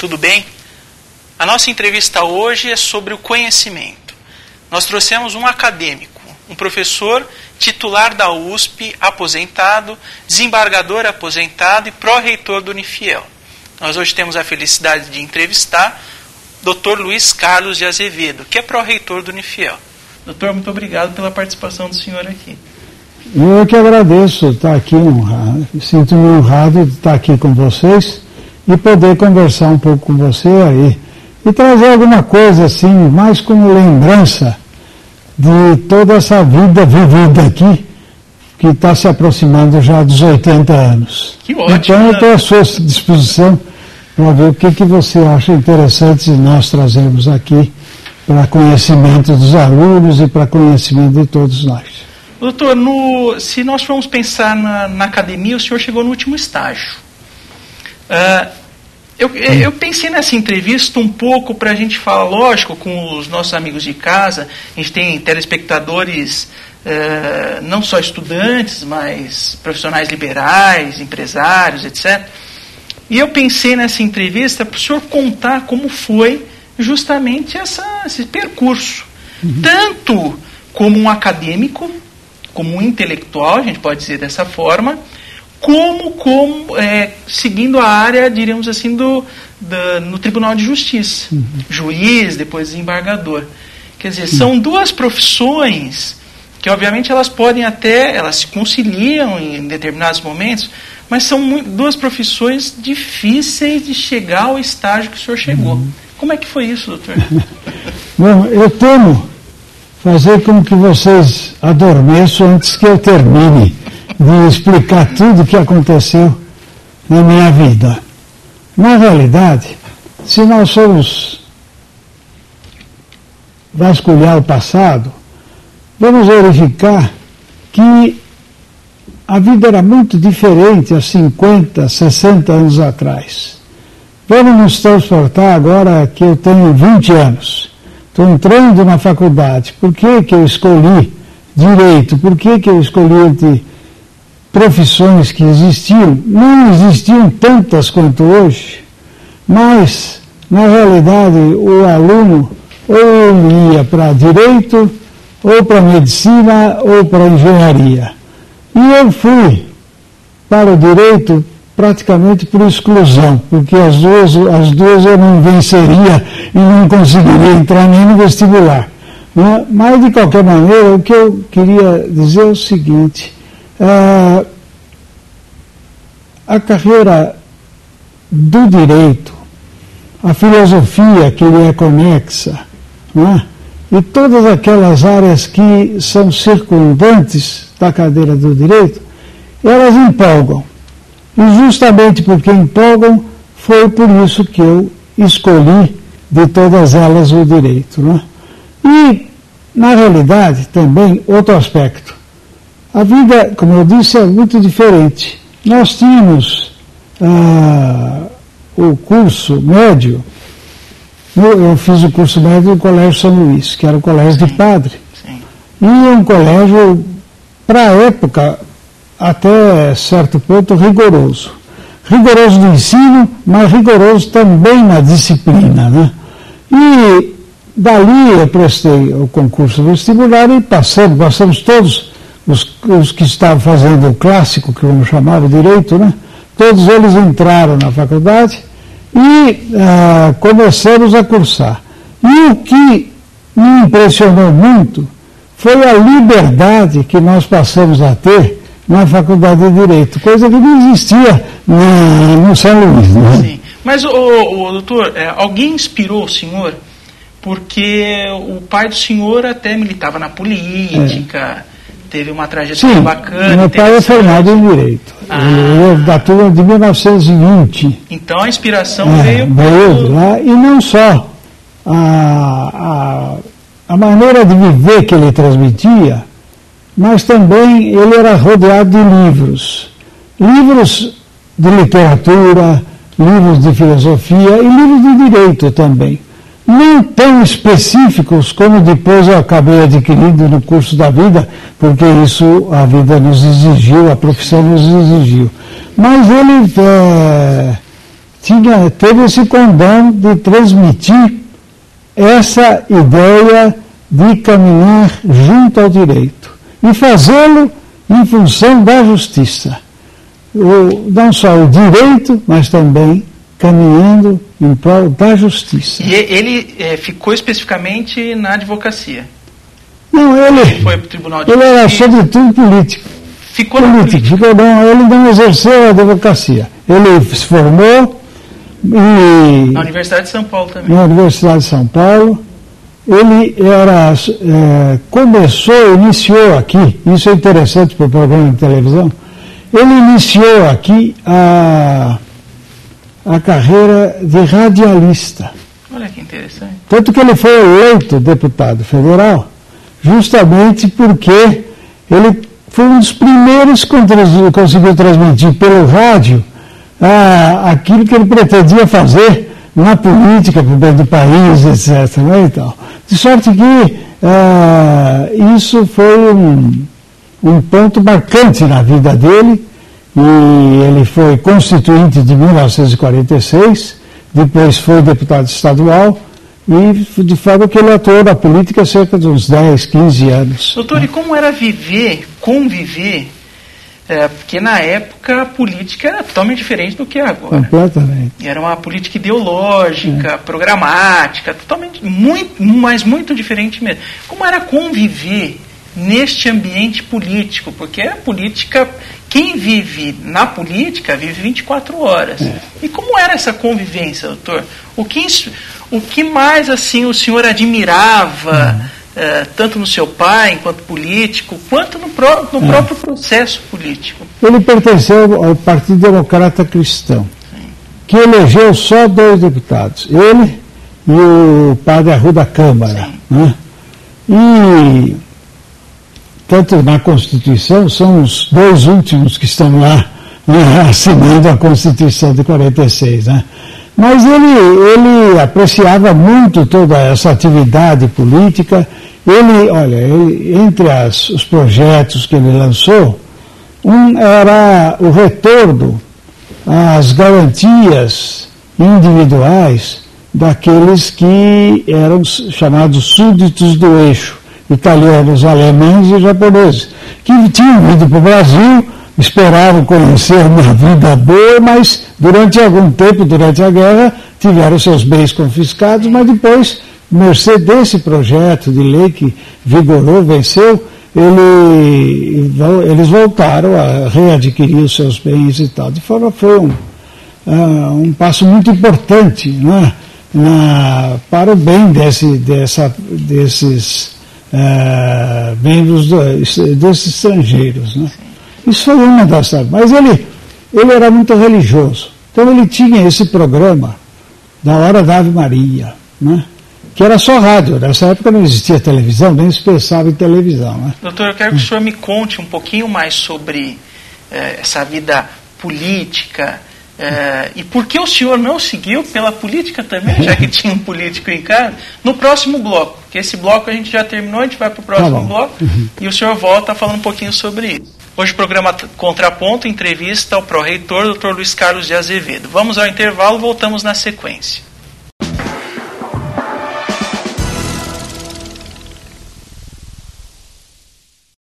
tudo bem? A nossa entrevista hoje é sobre o conhecimento. Nós trouxemos um acadêmico, um professor titular da USP, aposentado, desembargador aposentado e pró-reitor do Unifiel. Nós hoje temos a felicidade de entrevistar o Dr. Luiz Carlos de Azevedo, que é pró-reitor do Unifiel. Doutor, muito obrigado pela participação do senhor aqui. Eu que agradeço estar aqui, sinto-me honrado de estar aqui com vocês e poder conversar um pouco com você aí e trazer alguma coisa assim, mais como lembrança de toda essa vida vivida aqui, que está se aproximando já dos 80 anos. Que ótimo! Então eu estou à sua disposição para ver o que você acha interessante de nós trazermos aqui para conhecimento dos alunos e para conhecimento de todos nós. Doutor, se nós formos pensar na academia, o senhor chegou no último estágio. Eu pensei nessa entrevista um pouco para a gente falar, lógico, com os nossos amigos de casa. A gente tem telespectadores, não só estudantes, mas profissionais liberais, empresários, etc. E eu pensei nessa entrevista para o senhor contar como foi justamente esse percurso. Tanto como um acadêmico, como um intelectual, a gente pode dizer dessa forma, como seguindo a área, diríamos assim, no Tribunal de Justiça. Juiz, depois desembargador. Quer dizer, são duas profissões que, obviamente, elas se conciliam em determinados momentos, mas são duas profissões difíceis de chegar ao estágio que o senhor chegou. Como é que foi isso, doutor? Bom, eu temo fazer com que vocês adormeçam antes que eu termine de explicar tudo o que aconteceu na minha vida. Na realidade, se nós formos vasculhar o passado, vamos verificar que a vida era muito diferente há 50, 60 anos atrás. Vamos nos transportar agora que eu tenho 20 anos. Estou entrando na faculdade. Por que eu escolhi direito? Por que eu escolhi entre profissões que existiam? Não existiam tantas quanto hoje, mas, na realidade, o aluno ou ele ia para direito, ou para medicina, ou para engenharia. E eu fui para o direito praticamente por exclusão, porque as duas eu não venceria e não conseguiria entrar nem no vestibular. Né? Mas, de qualquer maneira, o que eu queria dizer é o seguinte: a carreira do direito, a filosofia que lhe é conexa, né? E todas aquelas áreas que são circundantes da cadeira do direito, elas empolgam. E justamente porque empolgam, foi por isso que eu escolhi de todas elas o direito. Né? E, na realidade, também outro aspecto. A vida, como eu disse, é muito diferente. Nós tínhamos o curso médio, eu fiz o curso médio no Colégio São Luís, que era o colégio de padre. E um colégio, para a época, até certo ponto, rigoroso. Rigoroso no ensino, mas rigoroso também na disciplina. Né? E dali eu prestei o concurso vestibular e passamos todos os que estavam fazendo o clássico, que vamos chamar o direito, né? Todos eles entraram na faculdade e começamos a cursar. E o que me impressionou muito foi a liberdade que nós passamos a ter na Faculdade de Direito, coisa que não existia no São Luís. Né? Sim. Mas, doutor, alguém inspirou o senhor? Porque o pai do senhor até militava na política, teve uma trajetória bacana. Meu pai é formado em Direito. Ele é da turma de 1920. Então a inspiração veio de lá, e não só a maneira de viver que ele transmitia, mas também ele era rodeado de livros de literatura, livros de filosofia e livros de direito também. Não tão específicos como depois eu acabei adquirindo no curso da vida, porque isso a vida nos exigiu, a profissão nos exigiu. Mas ele teve esse condão de transmitir essa ideia de caminhar junto ao direito e fazê-lo em função da justiça. Não só o direito, mas também caminhando em prol da justiça. E ele ficou especificamente na advocacia? Não, ele foi para o Tribunal de Justiça. Ele era sobretudo político. Ficou na política? Ele não exerceu a advocacia. Ele se formou na Universidade de São Paulo também. Na Universidade de São Paulo. Ele iniciou aqui, isso é interessante para o programa de televisão, ele iniciou aqui a carreira de radialista. Olha que interessante. Tanto que ele foi eleito deputado federal, justamente porque ele foi um dos primeiros que conseguiu transmitir pelo rádio aquilo que ele pretendia fazer na política, para o bem do país, etc. Né, e tal. De sorte que isso foi um ponto marcante na vida dele, e ele foi constituinte de 1946, depois foi deputado estadual, e de fato que ele atuou na política há cerca de uns 10, 15 anos. Doutor, e como era conviver, porque na época a política era totalmente diferente do que é agora. Completamente. Era uma política ideológica, programática, totalmente, mas muito diferente mesmo. Como era conviver neste ambiente político? Porque a política, quem vive na política, vive 24 horas. E como era essa convivência, doutor? O que mais assim o senhor admirava, tanto no seu pai, enquanto político, quanto no próprio processo político? Ele pertenceu ao Partido Democrata Cristão, que elegeu só 2 deputados, ele e o padre Arruda Câmara. Né? E tanto na Constituição, são os 2 últimos que estão lá, né, assinando a Constituição de 46, né? Mas ele apreciava muito toda essa atividade política. Entre os projetos que ele lançou, um era o retorno às garantias individuais daqueles que eram chamados súditos do eixo, italianos, alemães e japoneses, que tinham vindo para o Brasil, esperavam conhecer uma vida boa, mas durante algum tempo, durante a guerra, tiveram seus bens confiscados, mas depois, mercê desse projeto de lei que vigorou, venceu, eles voltaram a readquirir os seus bens e tal. De forma foi um passo muito importante, né, para o bem desses membros desses estrangeiros, né? Isso foi uma das... Mas ele era muito religioso. Então ele tinha esse programa da Hora da Ave Maria, né? Que era só rádio. Nessa época não existia televisão, nem se pensava em televisão, né? Doutor, eu quero que o senhor me conte um pouquinho mais sobre essa vida política, e por que o senhor não seguiu pela política também, já que tinha um político em casa, no próximo bloco. Porque esse bloco a gente já terminou, a gente vai para o próximo bloco, e o senhor volta falando um pouquinho sobre isso. Hoje o programa Contraponto, entrevista ao pró-reitor, Dr. Luiz Carlos de Azevedo. Vamos ao intervalo, voltamos na sequência.